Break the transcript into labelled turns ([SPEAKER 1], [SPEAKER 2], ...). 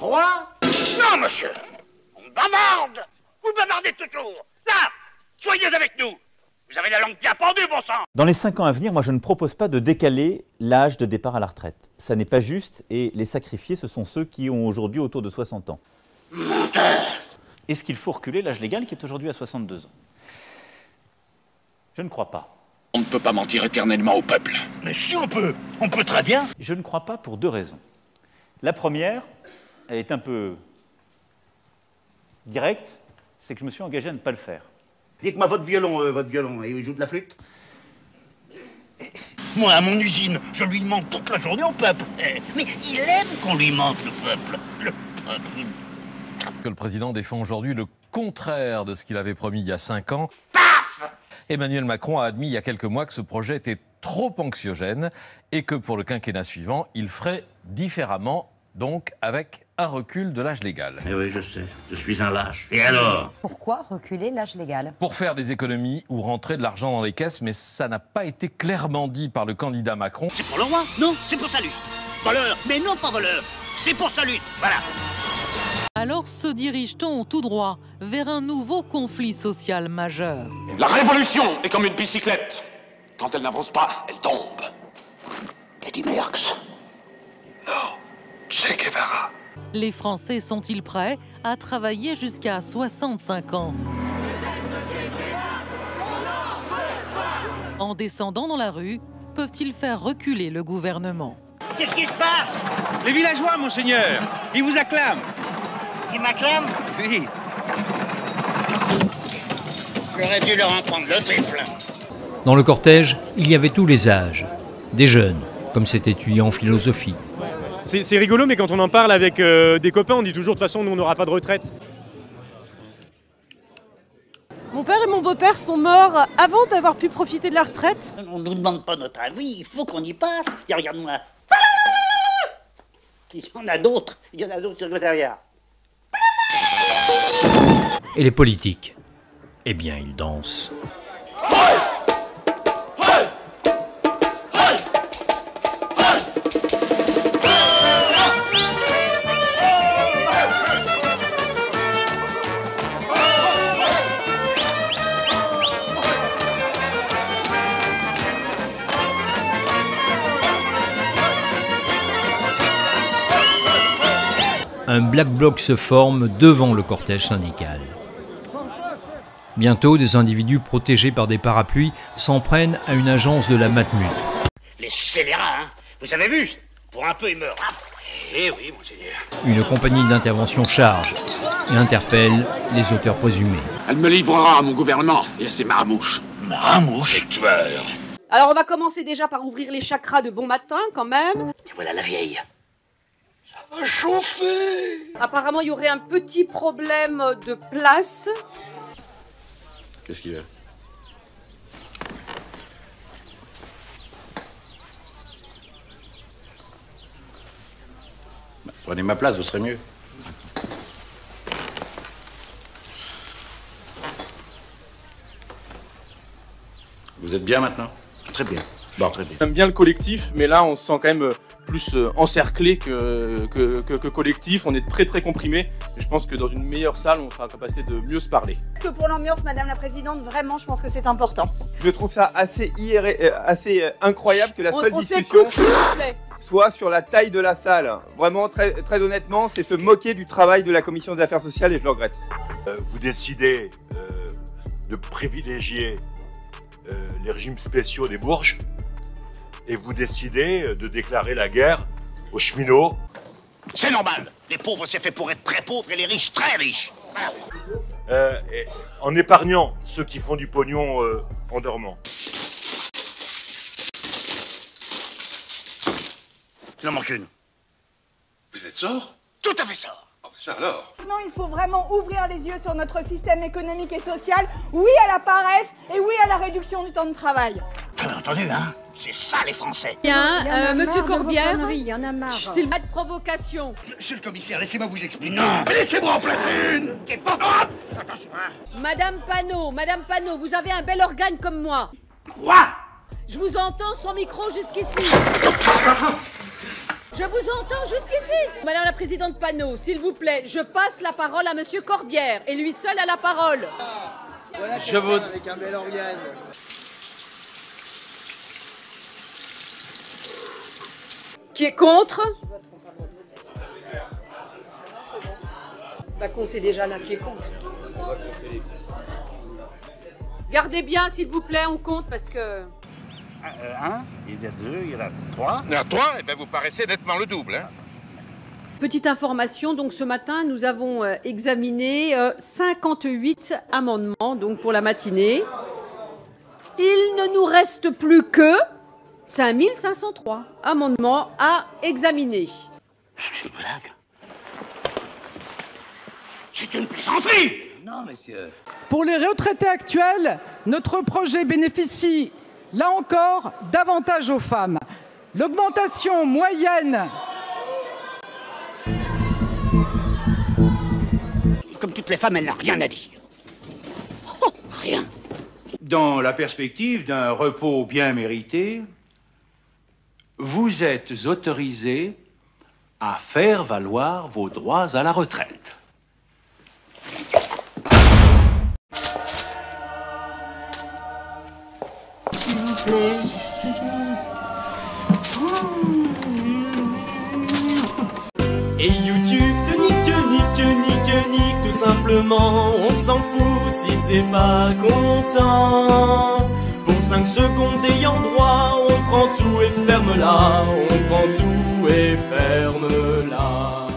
[SPEAKER 1] 3.
[SPEAKER 2] Non, monsieur. On bavarde. Vous bavardez toujours. Là, soyez avec nous. Vous avez la langue bien pendue, bon sang.
[SPEAKER 3] Dans les 5 ans à venir, moi je ne propose pas de décaler l'âge de départ à la retraite. Ça n'est pas juste et les sacrifiés, ce sont ceux qui ont aujourd'hui autour de 60 ans.
[SPEAKER 2] Menteur.
[SPEAKER 3] Est-ce qu'il faut reculer l'âge légal qui est aujourd'hui à 62 ans? Je ne crois pas.
[SPEAKER 4] On ne peut pas mentir éternellement au peuple.
[SPEAKER 1] Mais si on peut très bien.
[SPEAKER 3] Je ne crois pas pour 2 raisons. La première, elle est un peu directe, c'est que je me suis engagé à ne pas le faire.
[SPEAKER 1] Dites-moi votre violon, et il joue de la flûte? Moi, à mon usine, je lui mente toute la journée au peuple. Mais il aime qu'on lui mente, le peuple. Le peuple.
[SPEAKER 5] Que le président défend aujourd'hui le contraire de ce qu'il avait promis il y a 5 ans.
[SPEAKER 2] Paf.
[SPEAKER 5] Emmanuel Macron a admis il y a quelques mois que ce projet était trop anxiogène et que pour le quinquennat suivant, il ferait différemment, donc avec un recul de l'âge légal.
[SPEAKER 1] Eh oui, je sais, je suis un lâche. Et alors?
[SPEAKER 6] Pourquoi reculer l'âge légal?
[SPEAKER 5] Pour faire des économies ou rentrer de l'argent dans les caisses, mais ça n'a pas été clairement dit par le candidat Macron.
[SPEAKER 2] C'est pour le roi? Non, c'est pour sa lutte. Voleur, mais non pas voleur. C'est pour sa lutte, voilà.
[SPEAKER 7] Alors se dirige-t-on tout droit vers un nouveau conflit social majeur?
[SPEAKER 4] La révolution est comme une bicyclette. Quand elle n'avance pas, elle tombe.
[SPEAKER 2] Eddie Merckx.
[SPEAKER 4] Non, Che Guevara.
[SPEAKER 7] Les Français sont-ils prêts à travailler jusqu'à 65 ans? En descendant dans la rue, peuvent-ils faire reculer le gouvernement?
[SPEAKER 2] Qu'est-ce qui se passe?
[SPEAKER 8] Les villageois, monseigneur, ils vous acclament.
[SPEAKER 2] Ils m'acclament?
[SPEAKER 8] Oui.
[SPEAKER 2] J'aurais dû leur en prendre le triple.
[SPEAKER 9] Dans le cortège, il y avait tous les âges. Des jeunes, comme cet étudiant en philosophie.
[SPEAKER 10] C'est rigolo, mais quand on en parle avec des copains, on dit toujours de toute façon, nous, on n'aura pas de retraite.
[SPEAKER 11] Mon père et mon beau-père sont morts avant d'avoir pu profiter de la retraite.
[SPEAKER 1] On ne nous demande pas notre avis, il faut qu'on y passe. Tiens, regarde-moi. Il y en a d'autres sur le secrétariat.
[SPEAKER 9] Et les politiques? Eh bien, ils dansent. Un black bloc se forme devant le cortège syndical. Bientôt, des individus protégés par des parapluies s'en prennent à une agence de la Matmut.
[SPEAKER 2] Les scélérats, hein. Vous avez vu? Pour un peu, ils meurent. Eh oui, monseigneur.
[SPEAKER 9] Une compagnie d'intervention charge et interpelle les auteurs présumés.
[SPEAKER 4] Elle me livrera à mon gouvernement et à ses maramouches.
[SPEAKER 1] Maramouche?
[SPEAKER 4] Tueur.
[SPEAKER 11] Alors on va commencer déjà par ouvrir les chakras de bon matin quand même.
[SPEAKER 1] Et voilà la vieille.
[SPEAKER 2] Ça va chauffer.
[SPEAKER 11] Apparemment il y aurait un petit problème de place.
[SPEAKER 4] Qu'est-ce qu'il y a?
[SPEAKER 1] Prenez ma place, vous serez mieux. Vous êtes bien maintenant? Très bien. Bon, très bien.
[SPEAKER 8] J'aime bien le collectif, mais là on se sent quand même plus encerclé que collectif. On est très très comprimé. Je pense que dans une meilleure salle, on sera capable de mieux se parler.
[SPEAKER 11] Parce que pour l'ambiance, Madame la Présidente, vraiment, je pense que c'est important.
[SPEAKER 8] Je trouve ça assez incroyable que la seule
[SPEAKER 11] On
[SPEAKER 8] discussion
[SPEAKER 11] s'écoute, s'il vous plaît.
[SPEAKER 8] soit sur la taille de la salle. Vraiment, très honnêtement, c'est se moquer du travail de la Commission des Affaires sociales et je le regrette.
[SPEAKER 12] Vous décidez de privilégier les régimes spéciaux des bourges et vous décidez de déclarer la guerre aux cheminots.
[SPEAKER 2] C'est normal. Les pauvres, c'est fait pour être très pauvres et les riches, très riches.
[SPEAKER 12] En épargnant ceux qui font du pognon en dormant.
[SPEAKER 2] Il en manque une.
[SPEAKER 4] Vous êtes sort?
[SPEAKER 2] Tout à fait ça.
[SPEAKER 4] Ça alors?
[SPEAKER 11] Non, il faut vraiment ouvrir les yeux sur notre système économique et social. Oui à la paresse et oui à la réduction du temps de travail.
[SPEAKER 1] T'as entendu, hein?
[SPEAKER 2] C'est ça, les Français.
[SPEAKER 11] Bien, Monsieur Corbière.
[SPEAKER 6] Il y en a marre.
[SPEAKER 11] S'il pas de provocation.
[SPEAKER 1] Monsieur le commissaire, laissez-moi vous expliquer.
[SPEAKER 2] Non, laissez-moi en placer une. Qui est pas grave. Attention, hein.
[SPEAKER 11] Madame Panot, vous avez un bel organe comme moi.
[SPEAKER 2] Quoi?
[SPEAKER 11] Je vous entends sans micro jusqu'ici.
[SPEAKER 13] Je vous entends jusqu'ici. Madame la présidente Panot, s'il vous plaît, je passe la parole à monsieur Corbière et lui seul a la parole.
[SPEAKER 14] Voilà,
[SPEAKER 15] je vote
[SPEAKER 14] avec un bel organe.
[SPEAKER 13] Qui est contre? Bah comptez déjà là qui est contre. Gardez bien s'il vous plaît, on compte parce que...
[SPEAKER 2] Un, il y a deux, il y en a trois.
[SPEAKER 15] Il y en a trois, et ben vous paraissez nettement le double. Hein.
[SPEAKER 13] Petite information, donc ce matin nous avons examiné 58 amendements donc pour la matinée. Il ne nous reste plus que 5503 amendements à examiner.
[SPEAKER 2] C'est une blague. C'est une plaisanterie. Non, messieurs.
[SPEAKER 16] Pour les retraités actuels, notre projet bénéficie, là encore, davantage aux femmes. L'augmentation moyenne...
[SPEAKER 2] Comme toutes les femmes, elle n'a rien à dire. Oh, rien.
[SPEAKER 17] Dans la perspective d'un repos bien mérité, vous êtes autorisé à faire valoir vos droits à la retraite.
[SPEAKER 2] S'il vous plaît.
[SPEAKER 18] Et YouTube te nique, tout simplement, on s'en fout si t'es pas content. Pour 5 secondes ayant droit, on prend tout et ferme-la, on prend tout et ferme-la.